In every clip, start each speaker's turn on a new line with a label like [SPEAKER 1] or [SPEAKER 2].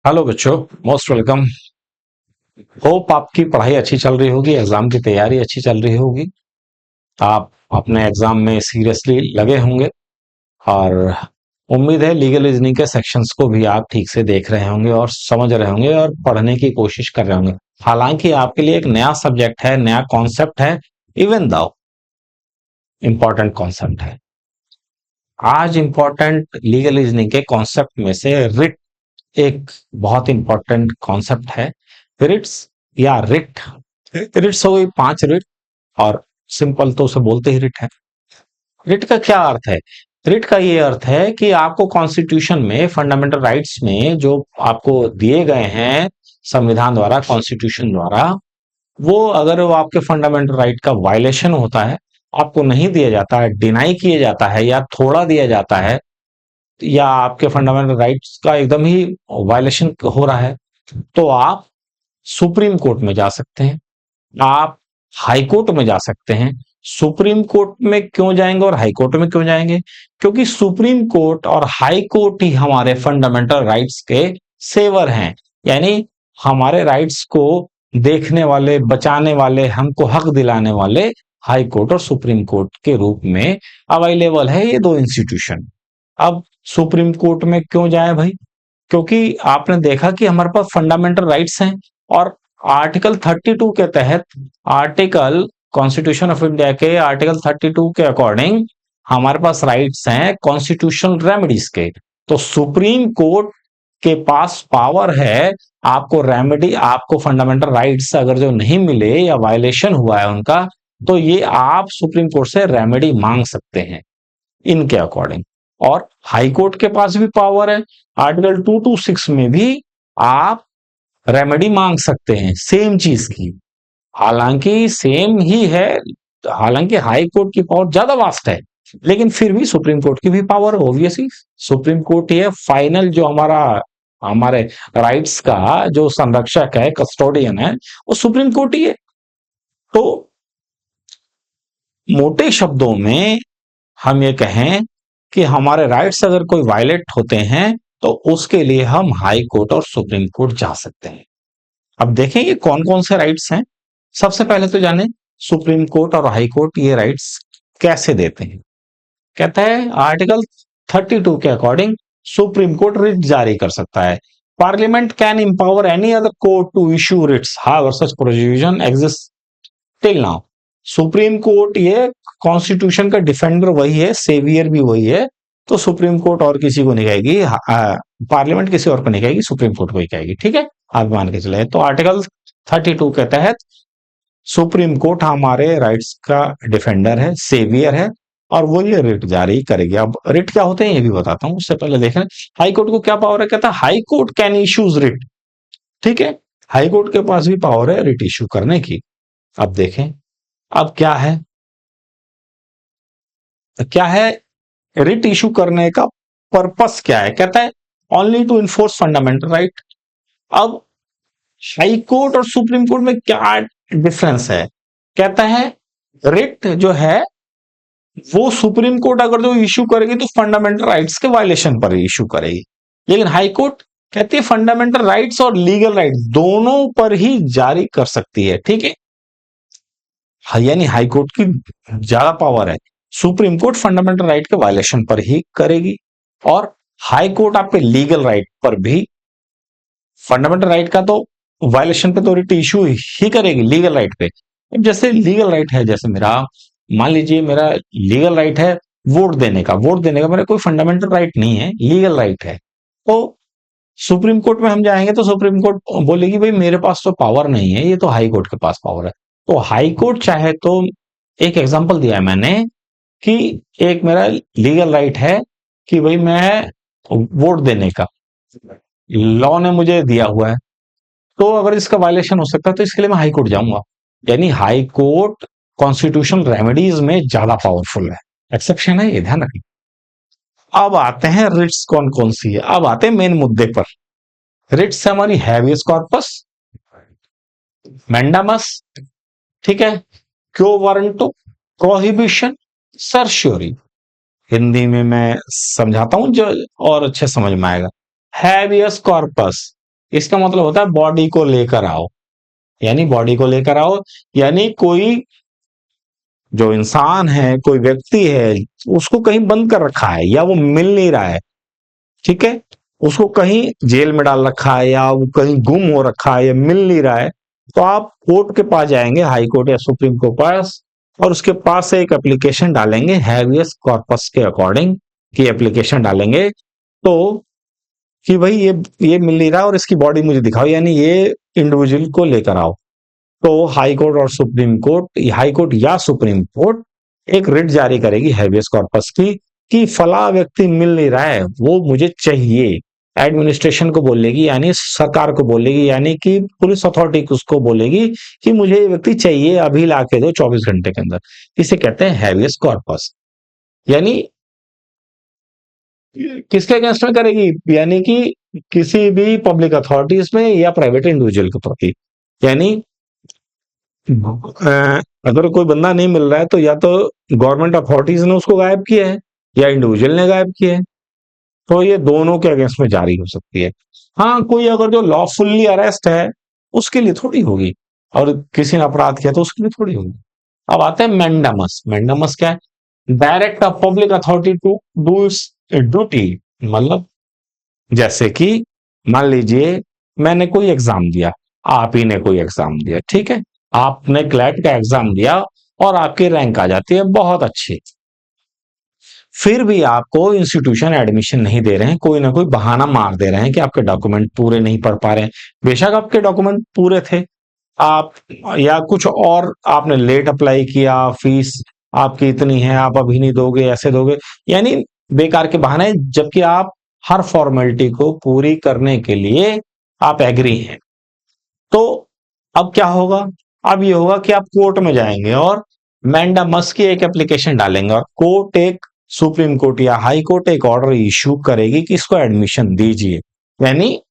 [SPEAKER 1] Hello बच्चों, most welcome. Hope आपकी पढ़ाई अच्छी चल रही होगी, एग्जाम की तैयारी अच्छी चल रही होगी। आप अपने एग्जाम में सीरियसली लगे होंगे और उम्मीद है लीगल रीजनिंग के सेक्शंस को भी आप ठीक से देख रहे होंगे और समझ रहे होंगे और पढ़ने की कोशिश कर रहे होंगे। हालांकि आपके लिए एक नया सब्जेक्ट है, नया कॉन्सेप्ट है, इवन दो इम्पोर्टेंट कॉन्सेप्ट है। आज इम्पोर्टेंट लीगल रीजनिंग के कॉन्सेप्ट में से रिट एक बहुत इंपॉर्टेंट कॉन्सेप्ट है। रिट्स या रिट, रिट्स हो गई 5 रिट और सिंपल तो उसे बोलते ही रिट है। रिट का क्या अर्थ है? रिट का ये अर्थ है कि आपको कॉन्स्टिट्यूशन में, फंडामेंटल राइट्स में जो आपको दिए गए हैं संविधान द्वारा, कॉन्स्टिट्यूशन द्वारा, वो अगर वो आपके फंडामेंटल राइट का वायलेशन होता है, आपको नहीं दिया जाता है, डिनाई किया जाता है या थोड़ा दिया जाता है, या आपके फंडामेंटल राइट्स का एकदम ही वायलेशन हो रहा है, तो आप सुप्रीम कोर्ट में जा सकते हैं, आप हाई कोर्ट में जा सकते हैं। सुप्रीम कोर्ट में क्यों जाएंगे और हाई कोर्ट में क्यों जाएंगे? क्योंकि सुप्रीम कोर्ट और हाई कोर्ट ही हमारे फंडामेंटल राइट्स के सेवर हैं, यानी हमारे राइट्स को देखने वाले, बचाने वाले, हमको हक दिलाने वाले हाई कोर्ट और सुप्रीम कोर्ट के रूप में अवेलेबल है ये दो इंस्टीट्यूशन। अब सुप्रीम कोर्ट में क्यों जाए भाई? क्योंकि आपने देखा कि हमारे पास फंडामेंटल राइट्स हैं और आर्टिकल 32 के तहत, आर्टिकल कॉन्स्टिट्यूशन ऑफ इंडिया के आर्टिकल 32 के अकॉर्डिंग हमारे पास राइट्स हैं कॉन्स्टिट्यूशनल रेमेडीज के। तो सुप्रीम कोर्ट के पास पावर है आपको रेमेडी, आपको फंडामेंटल राइट्स अगर जो नहीं मिले या वायलेशन हुआ है उनका, तो ये आप सुप्रीम कोर्ट से रेमेडी मांग सकते हैं इनके अकॉर्डिंग। और हाई कोर्ट के पास भी पावर है, आर्टिकल 226 में भी आप रेमेडी मांग सकते हैं सेम चीज की। हालांकि सेम ही है, हालांकि हाई कोर्ट की पावर ज्यादा वास्ट है, लेकिन फिर भी सुप्रीम कोर्ट की भी पावर है। ऑब्वियसली सुप्रीम कोर्ट ही है फाइनल, जो हमारे राइट्स का जो संरक्षक है, कस्टोडियन है, वो सुप्रीम कोर्ट ही है। तो मोटे शब्दों में हम ये कहें कि हमारे राइट्स अगर कोई वायलेट होते हैं तो उसके लिए हम हाई कोर्ट और सुप्रीम कोर्ट जा सकते हैं। अब देखें ये कौन कौन से राइट्स हैं। सबसे पहले तो जाने सुप्रीम कोर्ट और हाई कोर्ट ये राइट्स कैसे देते हैं। कहता है आर्टिकल 32 के अकॉर्डिंग सुप्रीम कोर्ट रिट जारी कर सकता है। Parliament can empower any other court to issue writs, however such provision exist till now. Supreme court ये कॉन्स्टिट्यूशन का डिफेंडर वही है, सेवियर भी वही है, तो सुप्रीम कोर्ट और किसी को नहीं कहेगी, पार्लियामेंट किसी और को नहीं कहेगी, सुप्रीम कोर्ट को ही कहेगी। ठीक है, आप मान के चले। तो आर्टिकल 32 के तहत सुप्रीम कोर्ट हमारे राइट्स का डिफेंडर है, सेवियर है, और वो ये रिट जारी करेगी। अब रिट क्या होते हैं ये भी बताता हूं, उससे पहले देखें हाई कोर्ट को क्या पावर है। कहता है high court can issues writ. ठीक है, हाई कोर्ट के पास भी पावर है रिट इश्यू करने की। अब देखें अब क्या है, क्या है रिट इशू करने का पर्पस क्या है। कहता है only to enforce fundamental right. अब हाई कोर्ट और सुप्रीम कोर्ट में क्या डिफरेंस है? कहता है रिट जो है वो सुप्रीम कोर्ट अगर जो इशू करेगी तो फंडामेंटल राइट्स के वायलेशन पर इशू करेगी, लेकिन हाई कोर्ट कहती है फंडामेंटल राइट्स और लीगल राइट्स दोनों पर ही जारी कर सकती है। ठीक है, यानी हाई कोर्ट की ज्यादा पावर है, सुप्रीम कोर्ट फंडामेंटल राइट के वायलेशन पर ही करेगी, और हाई कोर्ट आपके लीगल राइट पर भी, फंडामेंटल राइट का तो वायलेशन पे तो रिट इशू ही करेगी, लीगल राइट पे। अब जैसे लीगल राइट है, जैसे मेरा मान लीजिए मेरा लीगल राइट है वोट देने का, वोट देने का मेरा कोई फंडामेंटल राइट नहीं है, लीगल राइट है। तो सुप्रीम कोर्ट में हम जाएंगे तो सुप्रीम कोर्ट बोलेगी भाई मेरे पास तो पावर नहीं है, ये तो हाई कोर्ट के पास पावर है। तो हाई कोर्ट चाहे तो, एक एग्जांपल दिया है मैंने कि एक मेरा लीगल राइट है कि भाई मैं वोट देने का लॉ ने मुझे दिया हुआ है, तो अगर इसका वायलेशन हो सकता है तो इसके लिए मैं हाई कोर्ट जाऊंगा। यानी हाई कोर्ट कॉन्स्टिट्यूशनल रेमेडीज में ज्यादा पावरफुल है, एक्सेप्शन है ये, ध्यान रखिए। अब आते हैं रिट्स कौन कौन सी है, अब आते हैं मेन मुद्दे पर। रिट्स है हमारी हैवियस कॉर्पस, मैंडामस, ठीक है, क्यो वारंटो, प्रोहिबिशन, सर्श्योरी। हिंदी में मैं समझाता हूं जो और अच्छे समझ में आएगा। हैवियस कॉर्पस इसका मतलब होता है बॉडी को लेकर आओ, यानी बॉडी को लेकर आओ, यानी कोई जो इंसान है, कोई व्यक्ति है, उसको कहीं बंद कर रखा है या वो मिल नहीं रहा है, ठीक है, उसको कहीं जेल में डाल रखा है या वो कहीं गुम हो रखा है या मिल नहीं रहा है, तो आप कोर्ट के पास जाएंगे, हाई कोर्ट या सुप्रीम कोर्ट के पास, और उसके पास से एक एप्लीकेशन डालेंगे हैवियस कॉर्पस के अकॉर्डिंग, की एप्लीकेशन डालेंगे, तो कि भाई ये मिल नहीं रहा और इसकी बॉडी मुझे दिखाओ, यानी ये इंडिविजुअल को लेकर आओ। तो हाई कोर्ट और सुप्रीम कोर्ट, हाई कोर्ट या सुप्रीम कोर्ट एक रिट जारी करेगी हैवियस कॉर्पस की, कि फला व्यक्ति मिल नहीं रहा है, वो मुझे चाहिए। एडमिनिस्ट्रेशन को बोलेगी, यानी सरकार को बोलेगी, यानी कि पुलिस अथॉरिटी उसको बोलेगी कि मुझे ये व्यक्ति चाहिए, अभी ला के दो 24 घंटे के अंदर। इसे कहते हैं हैवियस कॉर्पस। यानी किसके अगेंस्ट में करेगी, यानी कि किसी भी पब्लिक अथॉरिटीज में या प्राइवेट इंडिविजुअल के प्रति। यानी अगर कोई बंदा नहीं मिल रहा है, तो या तो गवर्नमेंट अथॉरिटीज ने उसको गायब किया है या इंडिविजुअल ने गायब किया है, तो ये दोनों के अगेंस्ट में जारी हो सकती है। हाँ, कोई अगर जो लॉफुली अरेस्ट है उसके लिए थोड़ी होगी, और किसी ने अपराध किया तो उसके लिए थोड़ी होगी। अब आते हैं मैंडामस। मैंडामस क्या है? Direct a public authority to do its duty. मतलब जैसे कि मान लीजिए मैंने कोई एग्जाम दिया, आप ही ने कोई एग्जाम दिया, ठीक है, आपने क्लैट का एग्जाम दिया और आपकी रैंक आ जाती है बहुत अच्छी, फिर भी आपको इंस्टीट्यूशन एडमिशन नहीं दे रहे हैं, कोई ना कोई बहाना मार दे रहे हैं कि आपके डॉक्यूमेंट पूरे नहीं पढ़ पा रहे हैं। बेशक आपके डॉक्यूमेंट पूरे थे, आप या कुछ और आपने लेट अप्लाई किया, फीस आपकी इतनी है, आप अभी नहीं दोगे, ऐसे दोगे, यानी बेकार के बहाने, जबकि आप हर फॉर्मेलिटी को पूरी करने के लिए आप एग्री हैं। तो अब क्या होगा? अब ये होगा कि आप कोर्ट में जाएंगे और मैंडामस की एक एप्लीकेशन डालेंगे, और कोर्ट एक, सुप्रीम कोर्ट या हाई कोर्ट एक ऑर्डर इश्यू करेगी कि इसको एडमिशन दीजिए। यानी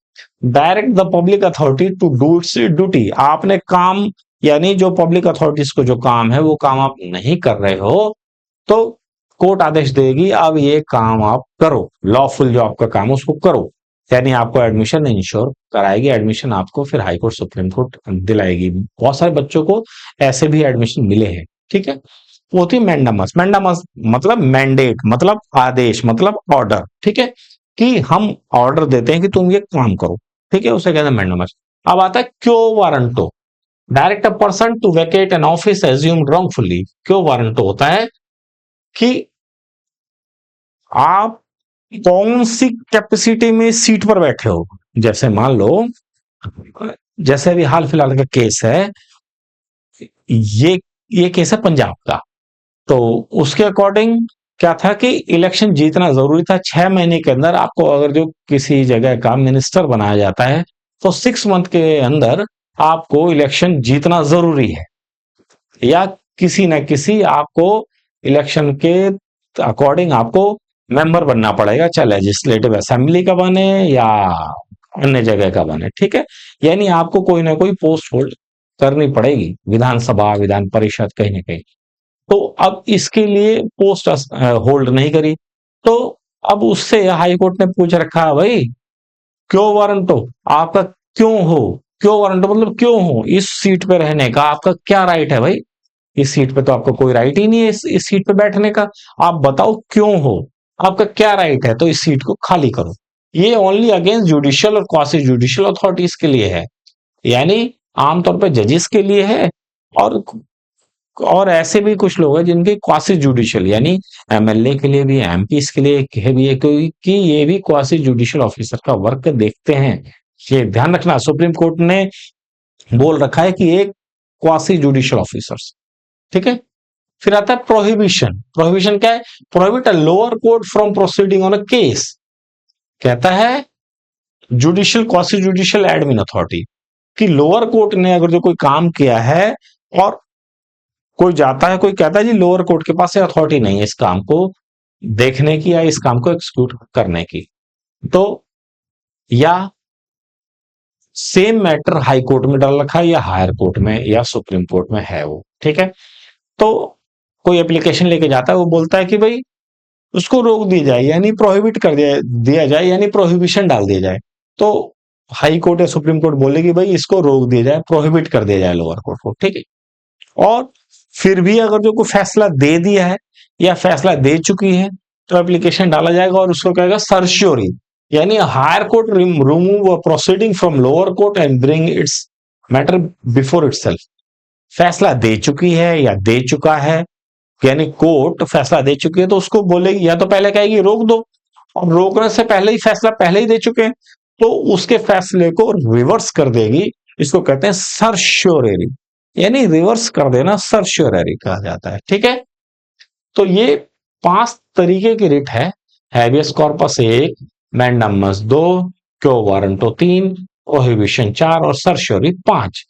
[SPEAKER 1] direct the public authority to do its duty. आपने काम, यानी जो पब्लिक अथॉरिटीज को जो काम है वो काम आप नहीं कर रहे हो, तो कोर्ट आदेश देगी अब ये काम आप करो, लॉफुल जो आपका काम है उसको करो, यानी आपको एडमिशन इंश्योर कराएगी, एडमिशन आपको फिर हाई कोर्ट सुप्रीम कोर्ट दिलाएगी। बहुत सारे बच्चों को ऐसे भी एडमिशन मिले हैं, ठीक है। वो होती है मैंडामस। मैंडामस मतलब मैंडेट, मतलब आदेश, मतलब ऑर्डर, ठीक है, कि हम ऑर्डर देते हैं कि तुम ये काम करो, ठीक है, उसे कहते हैं मैंडामस। अब आता है quo warranto. Direct a person to vacate an office assumed wrongfully. Quo warranto होता है कि आप कौन सी कैपेसिटी में सीट पर बैठे हो। जैसे मान लो, जैसे अभी हाल फिलहाल का केस है, ये केस है पंजाब का, तो उसके अकॉर्डिंग क्या था कि इलेक्शन जीतना जरूरी था। 6 महीने के अंदर आपको अगर जो किसी जगह का मिनिस्टर बनाया जाता है, तो 6 मंथ के अंदर आपको इलेक्शन जीतना जरूरी है, या किसी न किसी आपको इलेक्शन के अकॉर्डिंग आपको मेंबर बनना पड़ेगा, चाहे लेजिस्लेटिव असेंबली का बने या अन्य जगह का बने, ठीक है। यानी आपको कोई ना कोई पोस्ट होल्ड करनी पड़ेगी, विधानसभा, विधान परिषद, कहीं ना कहीं। तो अब इसके लिए पोस्ट होल्ड नहीं करी, तो अब उससे हाई कोर्ट ने पूछ रखा, भाई क्यों वारंट हो आपका, क्यों हो, क्यों वारंट हो मतलब क्यों हो इस सीट पे रहने का, आपका क्या राइट है भाई, इस सीट पे तो आपका कोई राइट ही नहीं है, इस सीट पे बैठने का, आप बताओ क्यों हो, आपका क्या राइट है, तो इस सीट को खाली करो। ये ओनली अगेंस्ट जुडिशियल और क्वासी जुडिशियल अथॉरिटीज के लिए है, यानी आमतौर पर जजेस के लिए है, और ऐसे भी कुछ लोग हैं जिनके क्वासी जुडिशियल, यानी एमएलए के लिए भी, एमपीस के लिए भी है, क्योंकि ये भी क्वासी जुडिशियल ऑफिसर का वर्क देखते हैं। ये ध्यान रखना, सुप्रीम कोर्ट ने बोल रखा है कि एक क्वासी जुडिशियल ऑफिसर्स, ठीक है। फिर आता है प्रोहिबिशन। प्रोहिबिशन क्या है? Prohibit a lower court from proceeding on a case. कहता है judicial, quasi judicial admin authority, कि लोअर कोर्ट ने अगर जो कोई काम किया है, और कोई जाता है, कोई कहता है जी लोअर कोर्ट के पास अथॉरिटी नहीं है इस काम को देखने की या इस काम को एक्सिक्यूट करने की, तो या सेम मैटर हाई कोर्ट में डाल रखा है या हायर कोर्ट में या सुप्रीम कोर्ट में है वो, ठीक है। तो कोई एप्लीकेशन लेके जाता है, वो बोलता है कि भाई उसको रोक दिया जाए, यानी प्रोहिबिट कर दिया जाए, यानी प्रोहिबिशन डाल दिया जाए। तो हाई कोर्ट या सुप्रीम कोर्ट बोलेगी भाई इसको रोक दिया जाए, प्रोहिबिट कर दिया जाए लोअर कोर्ट को, ठीक है। और फिर भी अगर जो कोई फैसला दे दिया है या फैसला दे चुकी है तो एप्लीकेशन डाला जाएगा और उसको कहेगा सर्श्योरी, यानी higher court remove proceeding from lower court and bring its matter before itself. फैसला दे चुकी है या दे चुका है, यानी कोर्ट फैसला दे चुकी है तो उसको बोलेगी, या तो पहले कहेगी रोक दो, और रोकने से पहले ही फैसला पहले ही दे चुके हैं तो उसके फैसले को रिवर्स कर देगी। इसको कहते हैं सर्श्योरेरी, यानी रिवर्स कर देना सर्श्योरेरी कहा जाता है, ठीक है। तो ये 5 तरीके की रिट है, हैबियस कॉर्पस 1, मैंडामस 2, क्यो वारंटो 3, प्रोहिबिशन 4 और सर्श्योरी 5।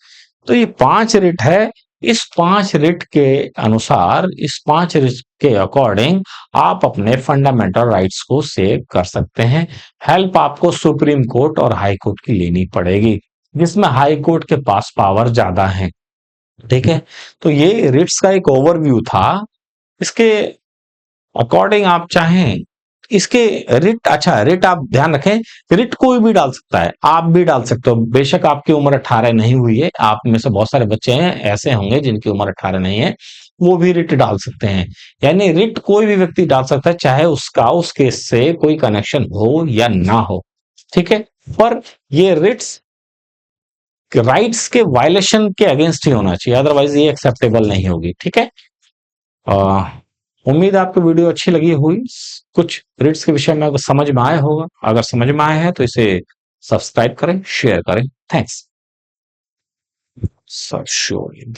[SPEAKER 1] तो ये 5 रिट है। इस 5 रिट के अनुसार, इस 5 रिट के अकॉर्डिंग आप अपने फंडामेंटल राइट्स को सेव कर सकते हैं। हेल्प आपको सुप्रीम कोर्ट और हाई कोर्ट की लेनी पड़ेगी, जिसमें हाई कोर्ट के पास पावर ज्यादा है, ठीक है। तो ये रिट्स का एक ओवरव्यू था। इसके अकॉर्डिंग आप चाहें इसके रिट, अच्छा रिट आप ध्यान रखें, रिट कोई भी डाल सकता है, आप भी डाल सकते हो, बेशक आपकी उम्र 18 नहीं हुई है, आप में से बहुत सारे बच्चे हैं ऐसे होंगे जिनकी उम्र 18 नहीं है, वो भी रिट डाल सकते हैं। यानी रिट कोई भी व्यक्ति डाल सकता है, चाहे उसका उस केस से कोई कनेक्शन हो या ना हो, ठीक है। पर ये रिट्स राइट्स के वायलेशन के अगेंस्ट ही होना चाहिए, अदरवाइज ये एक्सेप्टेबल नहीं होगी, ठीक है। उम्मीद है आपको वीडियो अच्छी लगी हुई, कुछ रिट्स के विषय में अगर समझ में आया होगा, अगर समझ में आया है तो इसे सब्सक्राइब करें, शेयर करें। थैंक्स। Sir sure